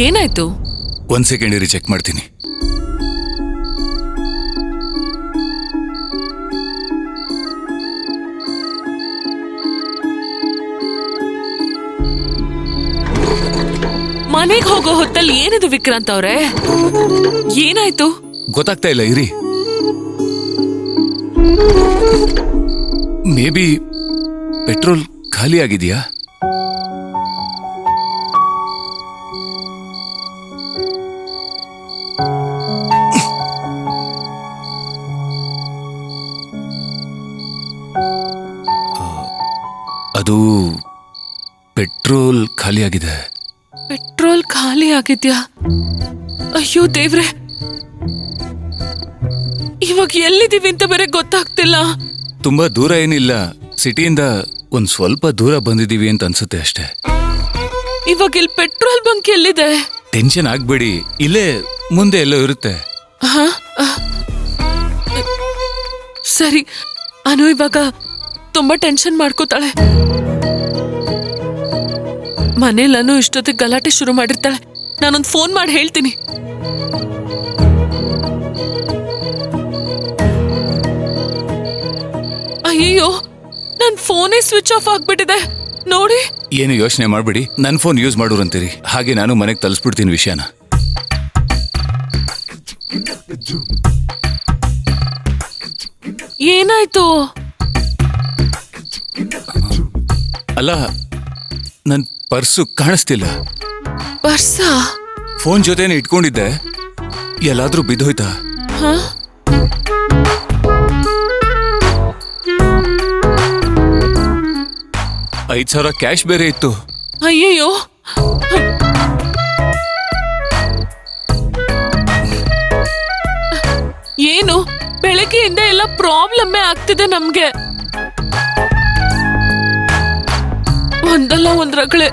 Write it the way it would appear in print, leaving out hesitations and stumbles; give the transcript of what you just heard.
ಏನಾಯ್ತು? 1 ಸೆಕೆಂಡ್ ಇರಿ, ಚೆಕ್ ಮಾಡ್ತೀನಿ. ಮನೆಗೆ ಹೋಗೋ ಹೊತ್ತಲ್ಲಿ ಏನಿದು ವಿಕ್ರಾಂತ್ ಅವ್ರೆ? ಏನಾಯ್ತು? ಗೊತ್ತಾಗ್ತಾ ಇಲ್ಲ, ಇರಿ. ಮೇ ಬಿ ಪೆಟ್ರೋಲ್ ಖಾಲಿ ಆಗಿದೆಯಾ? ಅದು ಪೆಟ್ರೋಲ್ ಖಾಲಿ ಆಗಿದೆ. ಪೆಟ್ರೋಲ್ ಖಾಲಿ ಆಗಿದ್ಯಾ? ಅಯ್ಯೋ ದೇವ್ರೆ, ಇವಾಗ ಎಲ್ಲಿದ್ದೀವಿ ಅಂತ ಬೇರೆ ಗೊತ್ತಾಗ್ತಿಲ್ಲ. ತುಂಬಾ ದೂರ ಏನಿಲ್ಲ, ಸಿಟಿಯಿಂದ ಒಂದ್ ಸ್ವಲ್ಪ ದೂರ ಬಂದಿದೀವಿ ಅಂತ ಅನ್ಸುತ್ತೆ ಅಷ್ಟೇ. ಇವಾಗ ಇಲ್ಲಿ ಪೆಟ್ರೋಲ್ ಬಂಕ್ ಎಲ್ಲಿದೆ? ಟೆನ್ಷನ್ ಆಗ್ಬೇಡಿ, ಇಲ್ಲೇ ಮುಂದೆ ಎಲ್ಲೋ ಇರುತ್ತೆ. ಸರಿ, ಅನು ಇವಾಗ ತುಂಬಾ ಟೆನ್ಷನ್ ಮಾಡ್ಕೋತಾಳೆ. ಮನೇಲೂ ಇಷ್ಟೊತ್ತಿಗೆ ಗಲಾಟೆ ಶುರು ಮಾಡಿರ್ತಾಳೆ. ನಾನೊಂದು ಫೋನ್ ಮಾಡಿ ಹೇಳ್ತೀನಿ. ಅಯ್ಯೋ, ನನ್ ಫೋನೇ ಸ್ವಿಚ್ ಆಫ್ ಆಗ್ಬಿಟ್ಟಿದೆ ನೋಡಿ. ಏನು ಯೋಚನೆ ಮಾಡ್ಬಿಡಿ, ನನ್ ಫೋನ್ ಯೂಸ್ ಮಾಡೋರಂತೀರಿ, ಹಾಗೆ ನಾನು ಮನೆಗೆ ತಲುಪಿಸ್ಬಿಡ್ತೀನಿ ವಿಷಯನ. ಏನಾಯ್ತು? ಅಲ್ಲ, ನನ್ ಪರ್ಸು ಕಾಣಿಸ್ತಿಲ್ಲ. ಪರ್ಸಾ? ಫೋನ್ ಜೊತೆನೆ ಇಟ್ಕೊಂಡಿದ್ದೆ, ಎಲ್ಲಾದ್ರೂ ಬಿದ್ದೋಯ್ತಾ? 5,000 ಕ್ಯಾಶ್ ಬೇರೆ ಇತ್ತು. ಅಯ್ಯಯ್ಯೋ, ಏನು ಬೆಳಗ್ಗೆಯಿಂದ ಎಲ್ಲ ಪ್ರಾಬ್ಲಮ್ಮೇ ಆಗ್ತಿದೆ ನಮ್ಗೆ. ಒಂದಲ್ಲ ಒಂದ್ ರಗಳೆ.